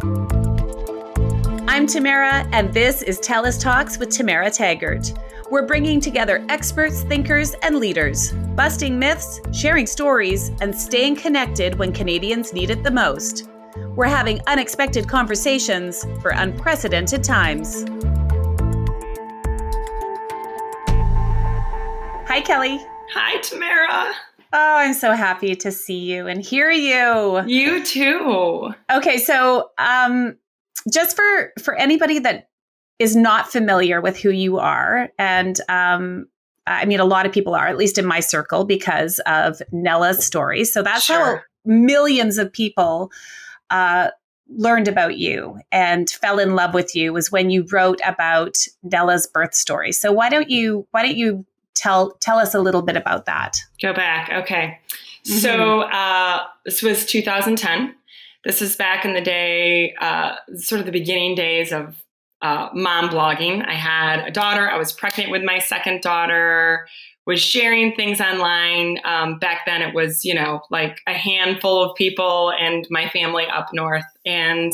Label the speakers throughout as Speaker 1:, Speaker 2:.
Speaker 1: I'm Tamara, and this is TELUS Talks with Tamara Taggart. We're bringing together experts, thinkers, and leaders, busting myths, sharing stories, and staying connected when Canadians need it the most. We're having unexpected conversations for unprecedented times. Hi, Kelle.
Speaker 2: Hi, Tamara.
Speaker 1: Oh, I'm so happy to see you and hear you.
Speaker 2: You too.
Speaker 1: Okay, so just for anybody that is not familiar with who you are, and I mean, a lot of people are, at least in my circle, because of Nella's story. So that's how millions of people learned about you and fell in love with you, was when you wrote about Nella's birth story. So why don't you tell us a little bit about that?
Speaker 2: Go back. Okay. Mm-hmm. So this was 2010. This is back in the day, sort of the beginning days of mom blogging. I had a daughter. I was pregnant with my second daughter, was sharing things online. Back then it was, like a handful of people and my family up north. And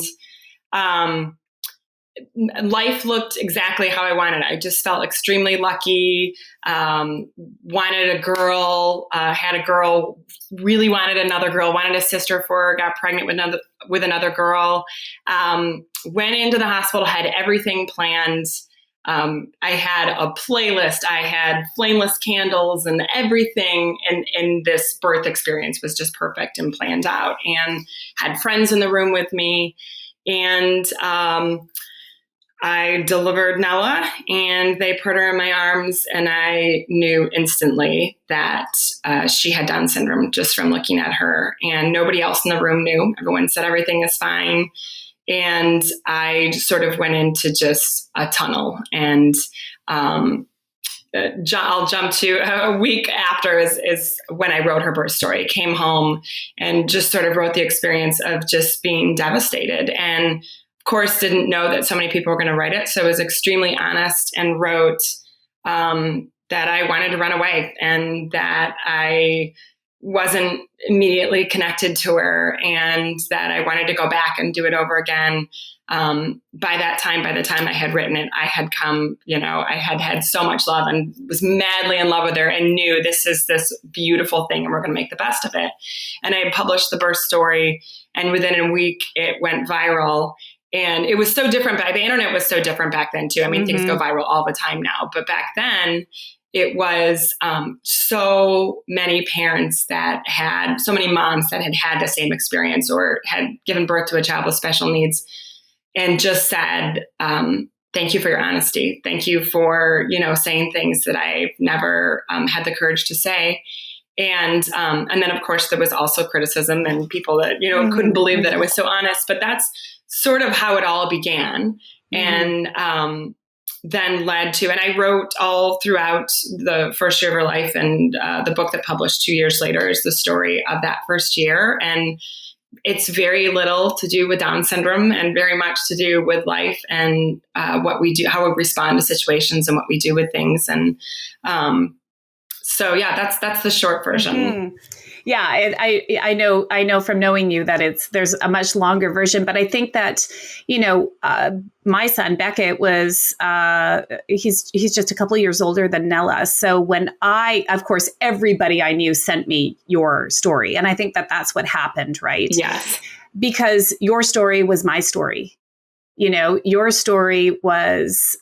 Speaker 2: life looked exactly how I wanted. I just felt extremely lucky. Wanted a girl, had a girl, really wanted another girl, wanted a sister for her, got pregnant with another girl. Went into the hospital, had everything planned. I had a playlist. I had flameless candles and everything. And this birth experience was just perfect and planned out, and had friends in the room with me. And I delivered Nella, and they put her in my arms, and I knew instantly that she had Down syndrome just from looking at her, and nobody else in the room knew. Everyone said everything is fine. And I sort of went into just a tunnel, and I'll jump to a week after is when I wrote her birth story. Came home and just sort of wrote the experience of just being devastated, and course didn't know that so many people were going to write it. So I was extremely honest and wrote that I wanted to run away, and that I wasn't immediately connected to her, and that I wanted to go back and do it over again. By the time I had written it, I had come, I had had so much love and was madly in love with her, and knew this is this beautiful thing and we're going to make the best of it. And I published the birth story, and within a week it went viral. And it was so different. The internet was so different back then too. I mean, things go viral all the time now, but back then it was so many parents that had, so many moms that had the same experience or had given birth to a child with special needs, and just said, thank you for your honesty. Thank you for, saying things that I've never had the courage to say. And then of course there was also criticism and people that, couldn't believe that I was so honest, but that's sort of how it all began. And then led to, and I wrote all throughout the first year of her life, and the book that published 2 years later is the story of that first year. And it's very little to do with Down syndrome and very much to do with life and what we do, how we respond to situations and what we do with things. And so yeah, that's the short version.
Speaker 1: Yeah, I know from knowing you that there's a much longer version, but I think that, my son Beckett was he's just a couple of years older than Nella. So when of course, everybody I knew sent me your story, and I think that that's what happened, right?
Speaker 2: Yes,
Speaker 1: because your story was my story. Your story was,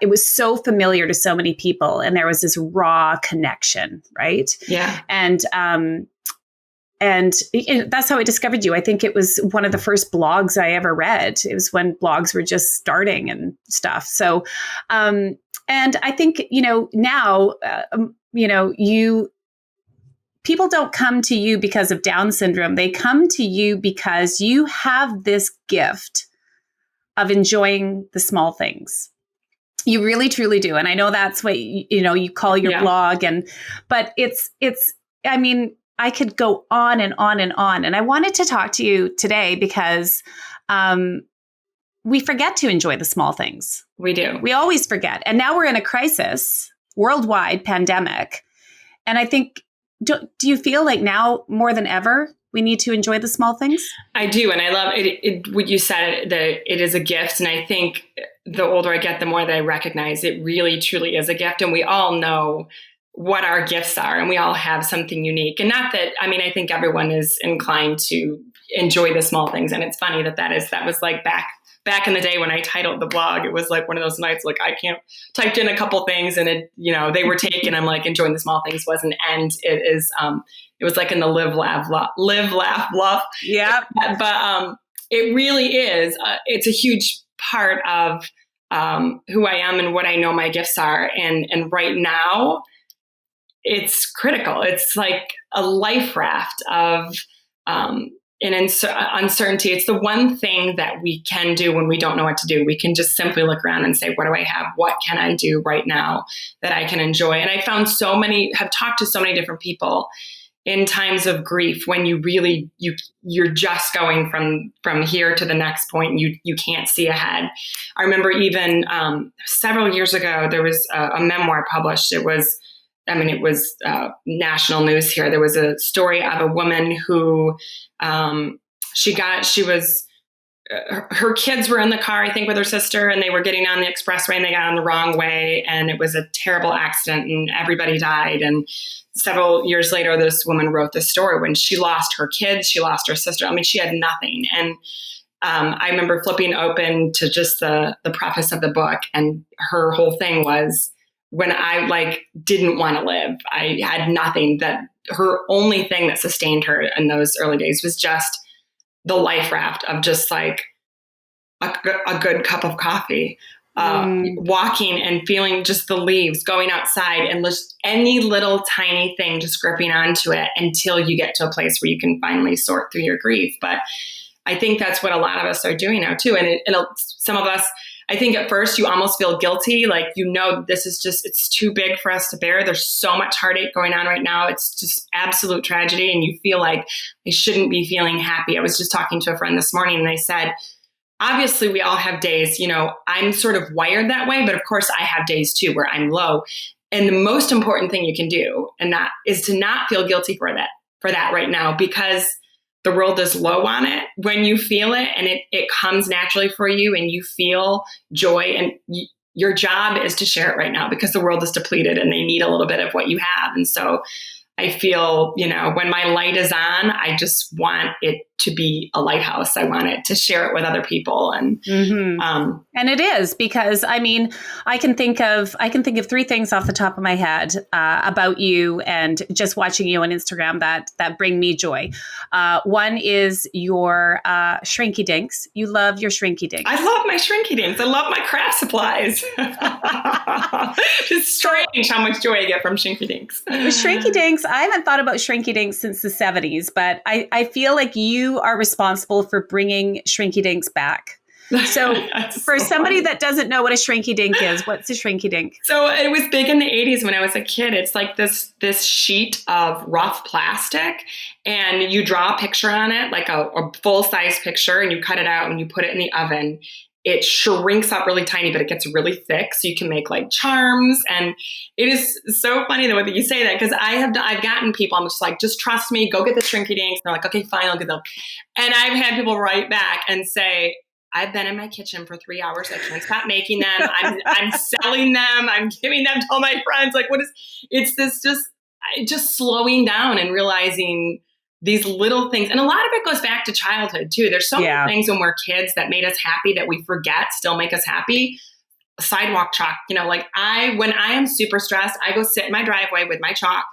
Speaker 1: it was so familiar to so many people, and there was this raw connection, right?
Speaker 2: Yeah.
Speaker 1: And that's how I discovered you. I think it was one of the first blogs I ever read. It was when blogs were just starting and stuff. So, and I think, now, people don't come to you because of Down syndrome. They come to you because you have this gift of enjoying the small things. You really, truly do. And I know that's what, you call your blog, but it's, I mean, I could go on and on and on. And I wanted to talk to you today because we forget to enjoy the small things.
Speaker 2: We do.
Speaker 1: We always forget. And now we're in a crisis, worldwide pandemic. And I think, do you feel like now more than ever, we need to enjoy the small things?
Speaker 2: I do. And I love it what you said, that it is a gift. And I think the older I get, the more that I recognize it really, truly is a gift. And we all know what our gifts are, and we all have something unique. And not that, I mean, I think everyone is inclined to enjoy the small things. And it's funny that was like back in the day when I titled the blog, it was like one of those nights, like typed in a couple things and it, they were taken. I'm like, enjoying the small things wasn't. And it was like in the live, laugh, love.
Speaker 1: Yeah.
Speaker 2: But it really is. It's a huge part of who I am and what I know my gifts are. And right now, it's critical. It's like a life raft of uncertainty. It's the one thing that we can do when we don't know what to do. We can just simply look around and say, what do I have? What can I do right now that I can enjoy? And I found have talked to so many different people in times of grief when you really, you're just going from here to the next point and you can't see ahead. I remember even several years ago, there was a memoir published. It was national news here. There was a story of a woman who her kids were in the car, I think, with her sister, and they were getting on the expressway and they got on the wrong way. And it was a terrible accident and everybody died. And several years later, this woman wrote this story when she lost her kids, she lost her sister. I mean, she had nothing. And I remember flipping open to just the preface of the book, and her whole thing was, when I didn't want to live, I had nothing. That her only thing that sustained her in those early days was just the life raft of just like a good cup of coffee, walking and feeling just the leaves, going outside and just any little tiny thing, just gripping onto it until you get to a place where you can finally sort through your grief. But I think that's what a lot of us are doing now too. And some of us, I think at first you almost feel guilty, like, this is just, it's too big for us to bear. There's so much heartache going on right now. It's just absolute tragedy. And you feel like I shouldn't be feeling happy. I was just talking to a friend this morning and I said, obviously we all have days, I'm sort of wired that way, but of course I have days too where I'm low. And the most important thing you can do, and that is to not feel guilty for that right now, because the world is low on it. When you feel it and it comes naturally for you and you feel joy, and your job is to share it right now because the world is depleted and they need a little bit of what you have. And so I feel, when my light is on, I just want it to be a lighthouse. I want it to share it with other people. And,
Speaker 1: and it is, because I can think of 3 things off the top of my head about you and just watching you on Instagram that bring me joy. One is your Shrinky Dinks. You love your Shrinky Dinks.
Speaker 2: I love my Shrinky Dinks. I love my craft supplies. It's strange how much joy I get from Shrinky Dinks.
Speaker 1: Shrinky Dinks, I haven't thought about Shrinky Dinks since the 70s, but I feel like you are responsible for bringing Shrinky Dinks back. So for somebody that doesn't know what a Shrinky Dink is, what's a Shrinky Dink?
Speaker 2: So it was big in the 80s when I was a kid. It's like this sheet of rough plastic, and you draw a picture on it, like a full-size picture, and you cut it out and you put it in the oven. It shrinks up really tiny, but it gets really thick, so you can make like charms. And it is so funny the way that you say that, because I've gotten people, I'm just like, just trust me, go get the Shrinky Dinks. And they're like, okay, fine, I'll get them. And I've had people write back and say, I've been in my kitchen for 3 hours. I can't stop making them. I'm selling them. I'm giving them to all my friends. Like, it's this just slowing down and realizing these little things. And a lot of it goes back to childhood too. There's so many things when we're kids that made us happy that we forget still make us happy. Sidewalk chalk, when I am super stressed, I go sit in my driveway with my chalk,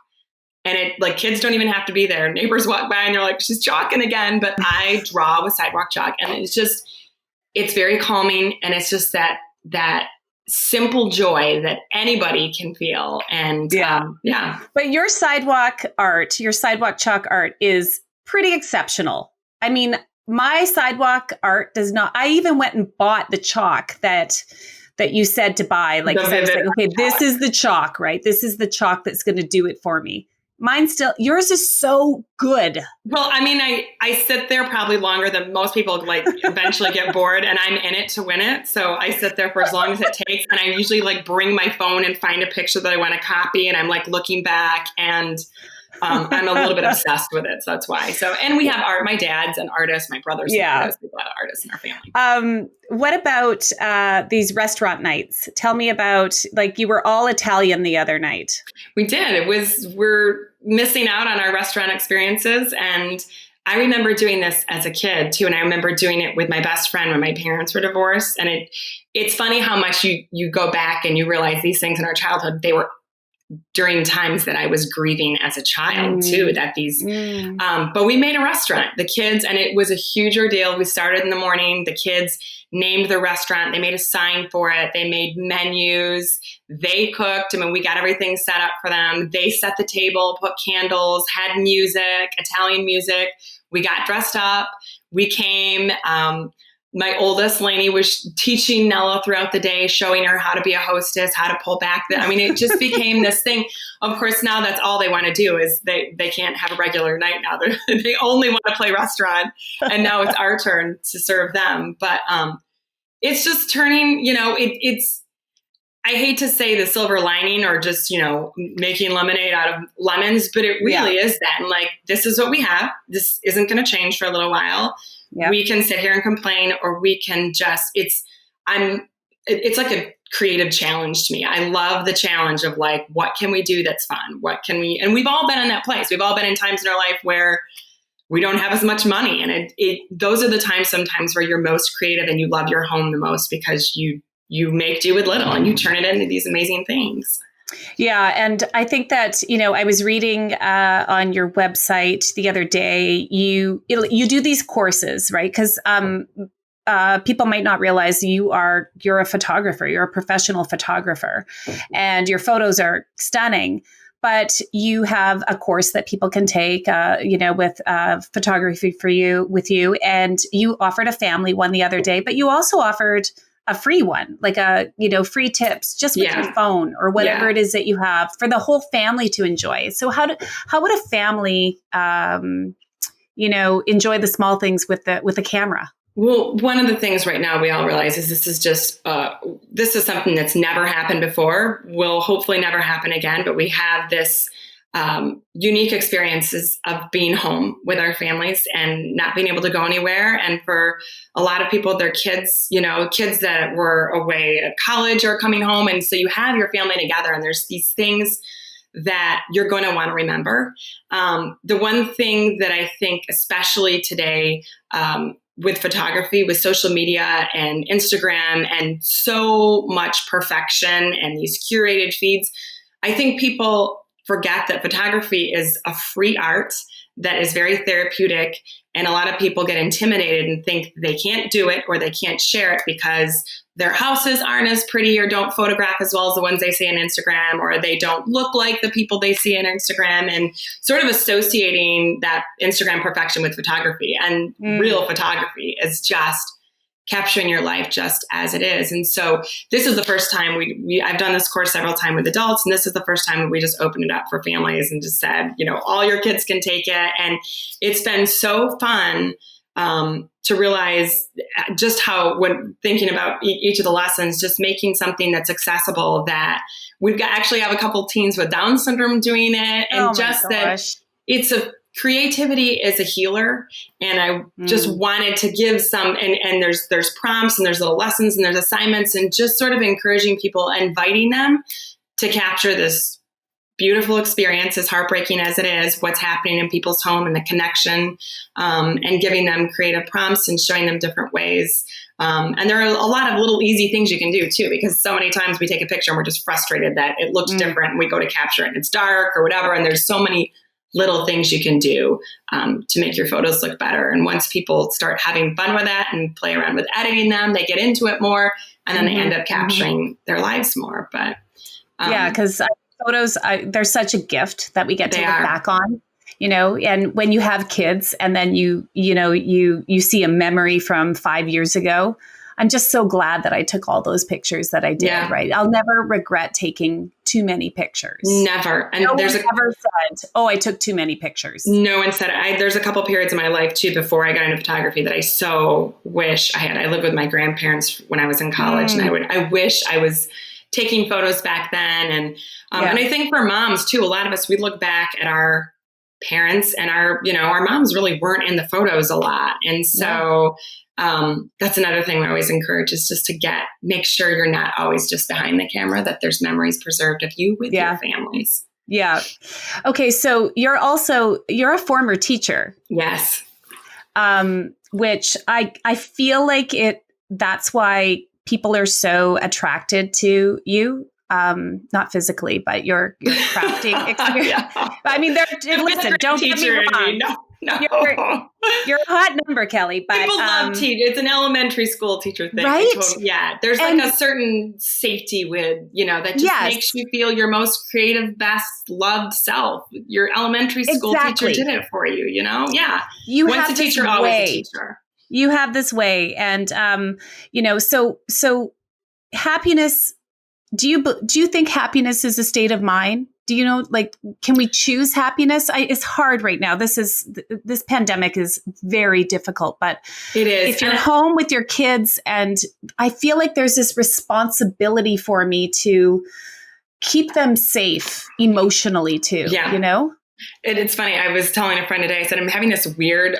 Speaker 2: and kids don't even have to be there. Neighbors walk by and they're like, she's chalking again. But I draw with sidewalk chalk, and it's very calming. And it's just that simple joy that anybody can feel. And
Speaker 1: But your sidewalk chalk art is pretty exceptional. I mean, my sidewalk art does not. I even went and bought the chalk that you said to buy. Like, I was like, okay, this is the chalk, right? This is the chalk that's going to do it for me. Yours is so good.
Speaker 2: Well, I mean, I sit there probably longer than most people, eventually get bored, and I'm in it to win it. So I sit there for as long as it takes. And I usually bring my phone and find a picture that I want to copy. And I'm looking back, and I'm a little bit obsessed with it. So that's why. So, and we have art. My dad's an artist. My brother's an artist. We have a lot of artists in our family.
Speaker 1: What about these restaurant nights? Tell me about, like, you were all Italian the other night.
Speaker 2: We did. We're missing out on our restaurant experiences. And I remember doing this as a kid too. And I remember doing it with my best friend when my parents were divorced. And it's funny how much you go back and you realize these things in our childhood, they were during times that I was grieving as a child too, that but we made a restaurant, the kids, and it was a huge ordeal. We started in the morning, the kids named the restaurant, they made a sign for it, they made menus, they cooked. I mean, we got everything set up for them. They set the table, put candles, had music, Italian music. We got dressed up. We came, my oldest, Lainey, was teaching Nella throughout the day, showing her how to be a hostess, how to pull back. It just became this thing. Of course, now that's all they want to do is they can't have a regular night now. They only want to play restaurant. And now it's our turn to serve them. But it's just turning, it's, I hate to say the silver lining or just, making lemonade out of lemons, but it really is that. And like, this is what we have. This isn't going to change for a little while. Yep. We can sit here and complain, or we can just, it's like a creative challenge to me. I love the challenge of like, what can we do that's fun? What can we, and we've all been in that place. We've all been in times in our life where we don't have as much money. And those are the times sometimes where you're most creative and you love your home the most because you make do with little and you turn it into these amazing things.
Speaker 1: Yeah. And I think that, I was reading on your website the other day, you do these courses, right? Because people might not realize you're a photographer, you're a professional photographer, and your photos are stunning. But you have a course that people can take, with photography with you. And you offered a family one the other day, but you also offered a free one, like free tips just with your phone or whatever it is that you have for the whole family to enjoy. So how would a family, enjoy the small things with the camera?
Speaker 2: Well, one of the things right now we all realize is this is something that's never happened before, will hopefully never happen again, but we have this unique experiences of being home with our families and not being able to go anywhere. And for a lot of people, their kids, kids that were away at college are coming home. And so you have your family together and there's these things that you're going to want to remember. The one thing that I think, especially today, with photography, with social media and Instagram and so much perfection and these curated feeds, I think people forget that photography is a free art that is very therapeutic. And a lot of people get intimidated and think they can't do it or they can't share it because their houses aren't as pretty or don't photograph as well as the ones they see on Instagram, or they don't look like the people they see on Instagram, and sort of associating that Instagram perfection with photography. And real photography is just capturing your life just as it is. And so this is the first time I've done this course several times with adults, and this is the first time we just opened it up for families and just said, all your kids can take it. And it's been so fun to realize just how, when thinking about each of the lessons, just making something that's accessible, that actually have a couple teens with Down syndrome doing it. And that it's creativity is a healer. And I just wanted to give some, and there's prompts and there's little lessons and there's assignments, and just sort of encouraging people, inviting them to capture this beautiful experience, as heartbreaking as it is, what's happening in people's home and the connection, and giving them creative prompts and showing them different ways. And there are a lot of little easy things you can do too, because so many times we take a picture and we're just frustrated that it looks different, and we go to capture it and it's dark or whatever. And there's so many little things you can do to make your photos look better. And once people start having fun with that and play around with editing them, they get into it more, and then they end up capturing their lives more. But
Speaker 1: because photos, they're such a gift that we get to look back on, and when you have kids and then you see a memory from 5 years ago, I'm just so glad that I took all those pictures that I did, right? I'll never regret taking too many pictures.
Speaker 2: Never. And
Speaker 1: never said, I took too many pictures.
Speaker 2: No one said it. There's a couple periods in my life too, before I got into photography, that I so wish I had. I lived with my grandparents when I was in college, and I wish I was taking photos back then. And I think for moms too, a lot of us, we look back at our parents and our moms really weren't in the photos a lot. And so that's another thing we always encourage is just to make sure you're not always just behind the camera, that there's memories preserved of you with your families.
Speaker 1: Yeah. Okay. So you're a former teacher.
Speaker 2: Yes.
Speaker 1: Which I feel like that's why people are so attracted to you. Not physically, but your crafting experience.
Speaker 2: Yeah.
Speaker 1: I mean, listen, don't get me wrong.
Speaker 2: No.
Speaker 1: You're a hot number, Kelle. But
Speaker 2: people love teaching. It's an elementary school teacher thing.
Speaker 1: Right?
Speaker 2: There's like a certain safety with, that just makes you feel your most creative, best loved self. Your elementary school teacher did it for you, Yeah. Once a teacher, always a teacher.
Speaker 1: You have this way. And, so happiness, do you think happiness is a state of mind? Do you know, can we choose happiness? It's hard right now. This pandemic is very difficult, but
Speaker 2: it is.
Speaker 1: If you're home with your kids, and I feel like there's this responsibility for me to keep them safe emotionally too,
Speaker 2: It's funny. I was telling a friend today, I said, I'm having this weird,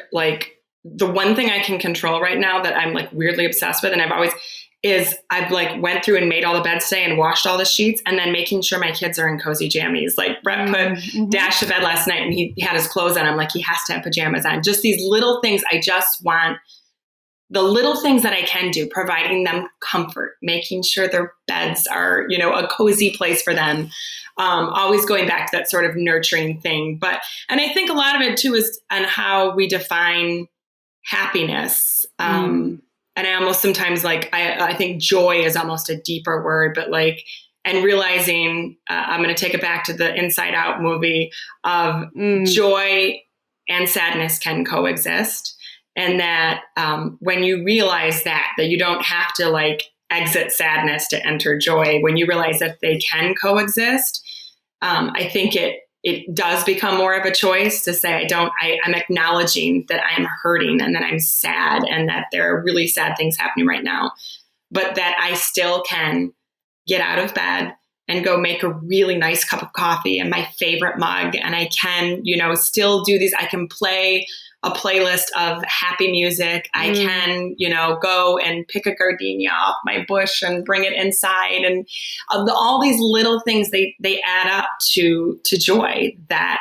Speaker 2: the one thing I can control right now that I'm weirdly obsessed with. And I've went through and made all the beds today and washed all the sheets, and then making sure my kids are in cozy jammies. Brett put Dash to bed last night and he had his clothes on. I'm he has to have pajamas on. Just these little things. I just want the little things that I can do, providing them comfort, making sure their beds are, a cozy place for them. Always going back to that sort of nurturing thing. And I think a lot of it too is on how we define happiness. And I almost sometimes I think joy is almost a deeper word, but and realizing I'm going to take it back to the Inside Out movie of joy and sadness can coexist. And that when you realize that you don't have to exit sadness to enter joy, when you realize that they can coexist, I think it does become more of a choice to say, I'm acknowledging that I'm hurting and that I'm sad and that there are really sad things happening right now, but that I still can get out of bed and go make a really nice cup of coffee and my favorite mug. And I can, still do these. I can play a playlist of happy music. I can, go and pick a gardenia off my bush and bring it inside. And all these little things, they add up to joy that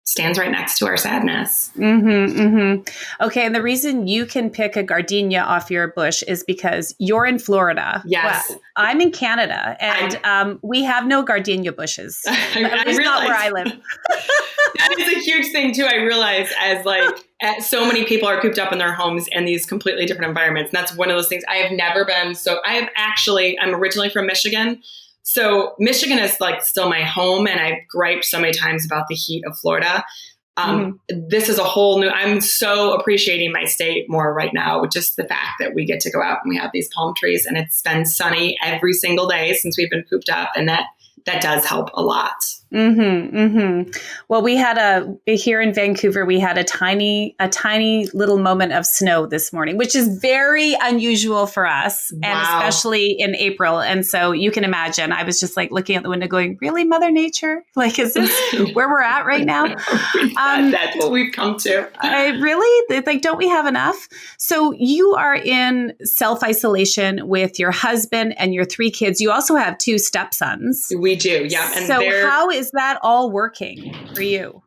Speaker 2: stands right next to our sadness.
Speaker 1: Okay. And the reason you can pick a gardenia off your bush is because you're in Florida.
Speaker 2: Yes.
Speaker 1: Well, I'm in Canada, and we have no gardenia bushes. At least not where I live.
Speaker 2: That is a huge thing too. I realize as so many people are cooped up in their homes in these completely different environments. And that's one of those things I have never been. So I'm originally from Michigan. So Michigan is still my home, and I've griped so many times about the heat of Florida. This is a whole new, I'm so appreciating my state more right now, just the fact that we get to go out and we have these palm trees and it's been sunny every single day since we've been cooped up. And that does help a lot.
Speaker 1: Well, here in Vancouver, we had a tiny little moment of snow this morning, which is very unusual for us, and especially in April. And so you can imagine, I was just looking out the window going, really, Mother Nature? Is this where we're at right now?
Speaker 2: That's what we've come to.
Speaker 1: Don't we have enough? So you are in self-isolation with your husband and your 3 kids. You also have 2 stepsons.
Speaker 2: We do. Yeah. And
Speaker 1: so how is that all working for you?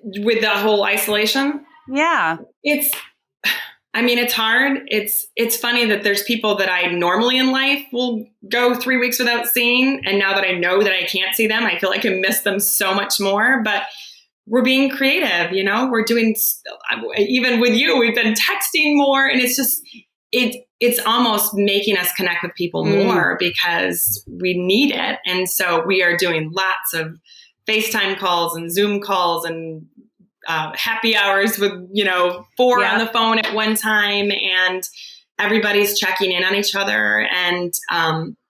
Speaker 2: With the whole isolation?
Speaker 1: Yeah.
Speaker 2: It's hard. It's funny that there's people that I normally in life will go 3 weeks without seeing. And now that I know that I can't see them, I feel like I miss them so much more. But we're being creative, we're doing, even with you, we've been texting more, and it's just, it's almost making us connect with people more because we need it. And so we are doing lots of FaceTime calls and Zoom calls and happy hours with, 4 on the phone at one time, and everybody's checking in on each other. And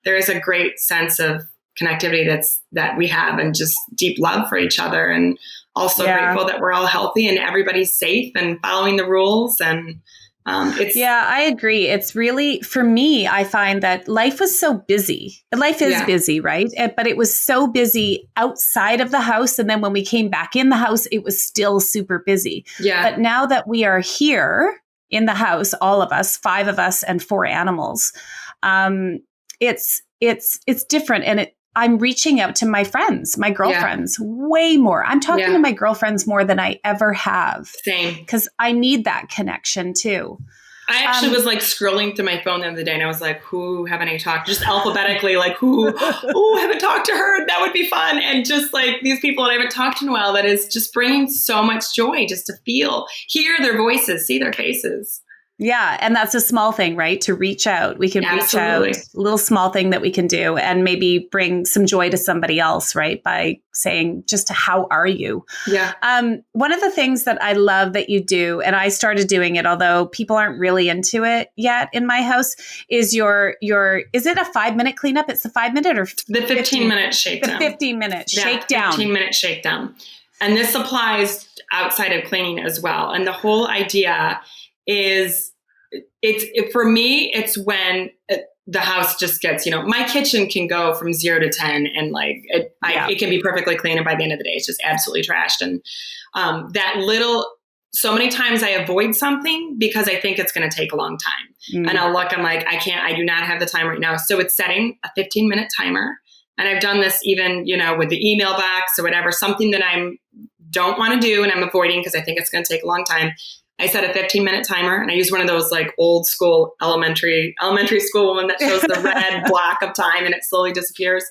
Speaker 2: there is a great sense of connectivity that we have, and just deep love for each other, and also grateful that we're all healthy and everybody's safe and following the rules. And
Speaker 1: Yeah, I agree. It's really, for me, I find that life was so busy. Life is busy, right? But it was so busy outside of the house. And then when we came back in the house, it was still super busy.
Speaker 2: Yeah.
Speaker 1: But now that we are here in the house, all of us, 5 of us and 4 animals, it's different. And I'm reaching out to my friends, my girlfriends, way more. I'm talking to my girlfriends more than I ever have.
Speaker 2: Same.
Speaker 1: Because I need that connection too.
Speaker 2: I actually was like scrolling through my phone the other day and I was like, who haven't I talked? Just alphabetically, like who haven't talked to her? That would be fun. And just like these people that I haven't talked to in a while, that is just bringing so much joy just to hear their voices, see their faces.
Speaker 1: Yeah. And that's a small thing, right? To reach out. We can reach out, a little small thing that we can do and maybe bring some joy to somebody else, right? By saying just, how are you?
Speaker 2: Yeah.
Speaker 1: One of the things that I love that you do, and I started doing it, although people aren't really into it yet in my house, is is it a 5-minute cleanup? It's the 5-minute or
Speaker 2: the 15-minute shakedown.
Speaker 1: The 15-minute shakedown.
Speaker 2: 15-minute shakedown. And this applies outside of cleaning as well. And the whole idea is for me, it's when the house just gets, my kitchen can go from 0 to 10 and like, it can be perfectly clean. And by the end of the day, it's just absolutely trashed. And so many times I avoid something because I think it's going to take a long time. And I'm like, I do not have the time right now. So it's setting a 15-minute timer. And I've done this even, with the email box or whatever, something that I don't want to do and I'm avoiding because I think it's going to take a long time. I set a 15-minute timer and I use one of those like old school elementary school one that shows the red block of time and it slowly disappears,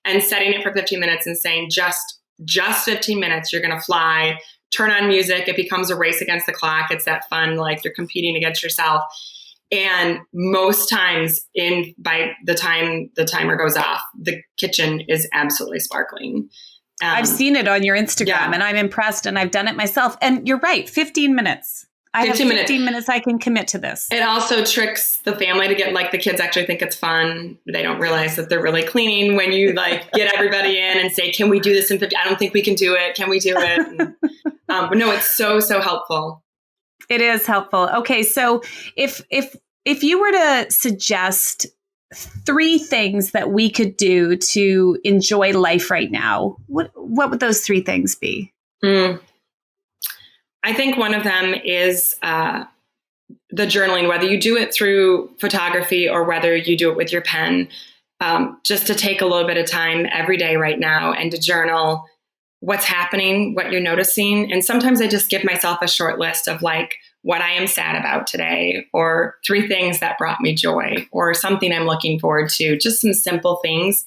Speaker 2: and setting it for 15 minutes and saying just 15 minutes, you're going to fly, turn on music. It becomes a race against the clock. It's that fun, like you're competing against yourself. And most times by the time the timer goes off, the kitchen is absolutely sparkling.
Speaker 1: I've seen it on your Instagram and I'm impressed and I've done it myself. And you're right, 15 minutes. I have 15 minutes I can commit to this.
Speaker 2: It also tricks the family to get, like, the kids actually think it's fun. They don't realize that they're really cleaning when you like get everybody in and say, can we do this in 50? I don't think we can do it. Can we do it? But no, it's so helpful.
Speaker 1: It is helpful. Okay. So if you were to suggest 3 things that we could do to enjoy life right now, what would those 3 things be?
Speaker 2: I think one of them is the journaling, whether you do it through photography or whether you do it with your pen, just to take a little bit of time every day right now and to journal what's happening, what you're noticing. And sometimes I just give myself a short list of like what I am sad about today, or 3 things that brought me joy, or something I'm looking forward to, just some simple things.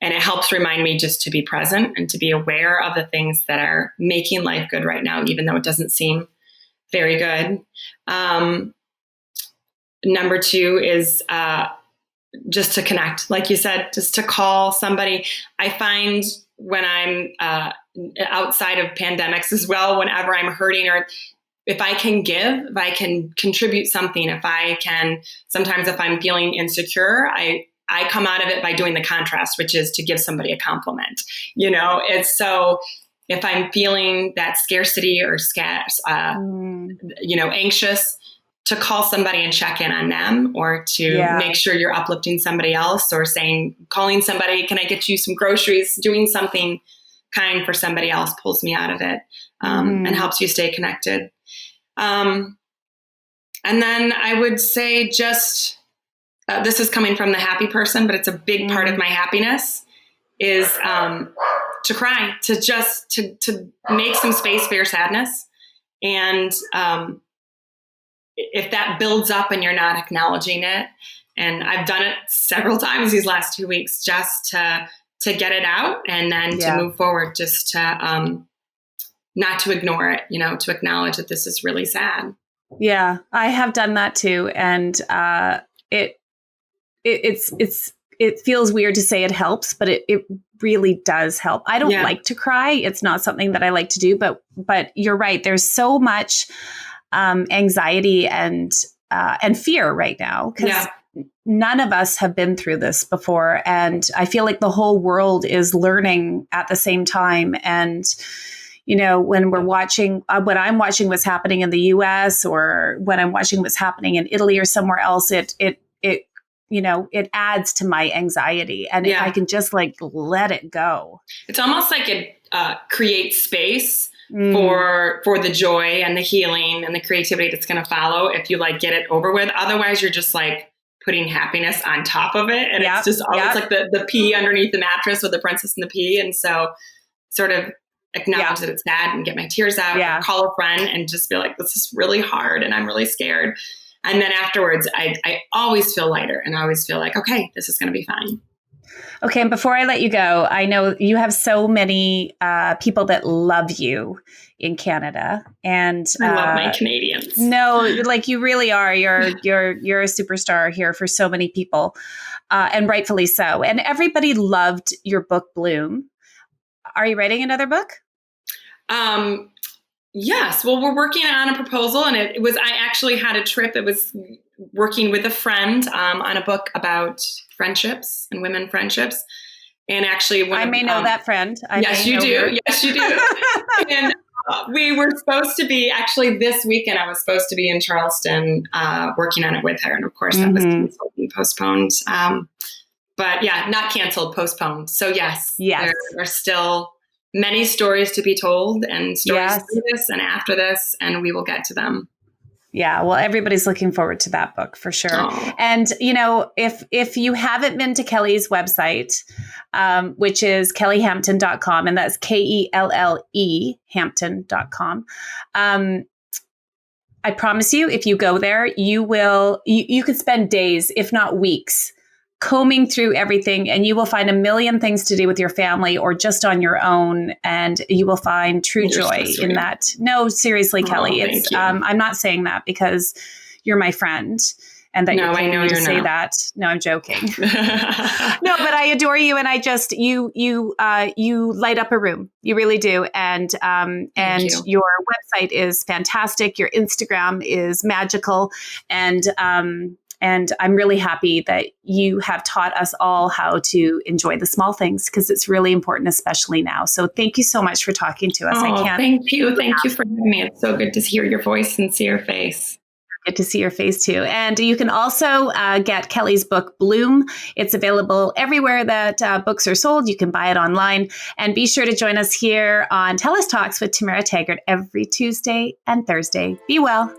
Speaker 2: And it helps remind me just to be present and to be aware of the things that are making life good right now, even though it doesn't seem very good. Number 2 is just to connect. Like you said, just to call somebody. I find when I'm outside of pandemics as well, whenever I'm hurting, or if I can give, if I can contribute something, sometimes if I'm feeling insecure, I come out of it by doing the contrast, which is to give somebody a compliment. It's so if I'm feeling that scarcity or anxious, to call somebody and check in on them, or to make sure you're uplifting somebody else, or calling somebody, can I get you some groceries? Doing something kind for somebody else pulls me out of it and helps you stay connected. And then I would say just, this is coming from the happy person, but it's a big part of my happiness, is to cry, to make some space for your sadness. And if that builds up and you're not acknowledging it, and I've done it several times these last 2 weeks, just to get it out and then to move forward, just to not to ignore it, to acknowledge that this is really sad.
Speaker 1: Yeah, I have done that too. And it feels weird to say it helps, but it really does help. I don't like to cry. It's not something that I like to do, but you're right. There's so much anxiety and fear right now, because none of us have been through this before. And I feel like the whole world is learning at the same time. And, when we're watching, when I'm watching what's happening in the US, or when I'm watching what's happening in Italy or somewhere else, it it adds to my anxiety. And if I can just like let it go.
Speaker 2: It's almost like it creates space for the joy and the healing and the creativity that's going to follow if you like get it over with. Otherwise, you're just like putting happiness on top of it. And it's just always like the pea underneath the mattress with the princess and the pea. And so sort of acknowledge that it's sad and get my tears out, or call a friend and just be like, this is really hard and I'm really scared. And then afterwards, I always feel lighter and I always feel like, okay, this is going to be fine.
Speaker 1: Okay. And before I let you go, I know you have so many people that love you in Canada, and
Speaker 2: I love my Canadians.
Speaker 1: No, like you really are. You're a superstar here for so many people, and rightfully so. And everybody loved your book, Bloom. Are you writing another book?
Speaker 2: Yes. Well, we're working on a proposal, and I actually had a trip. It was working with a friend on a book about friendships and women friendships. And actually,
Speaker 1: I may know that friend.
Speaker 2: Yes, you do. Yes, you do. And we were supposed to be, actually this weekend, I was supposed to be in Charleston working on it with her. And of course, that was canceled and postponed. But yeah, not canceled, postponed. So yes. There are still many stories to be told, and stories through this and after this, and we will get to them.
Speaker 1: Yeah, well, everybody's looking forward to that book for sure. Oh. And, if you haven't been to Kelle's website, which is kellehampton.com, and that's KELLE Hampton.com. I promise you, if you go there, you could spend days, if not weeks, combing through everything, and you will find a million things to do with your family or just on your own. And you will find true joy in that. No, seriously, Kelle, it's, I'm not saying that because you're my friend and that you're paying me to say that. No, I'm joking. No, but I adore you. And I just, you light up a room. You really do. And your website is fantastic. Your Instagram is magical. And I'm really happy that you have taught us all how to enjoy the small things, because it's really important, especially now. So thank you so much for talking to us.
Speaker 2: Thank you. Thank you for having me. It's so good to hear your voice and see your face.
Speaker 1: Good to see your face too. And you can also get Kelle's book, Bloom. It's available everywhere that books are sold. You can buy it online. And be sure to join us here on TELUS Talks with Tamara Taggart every Tuesday and Thursday. Be well.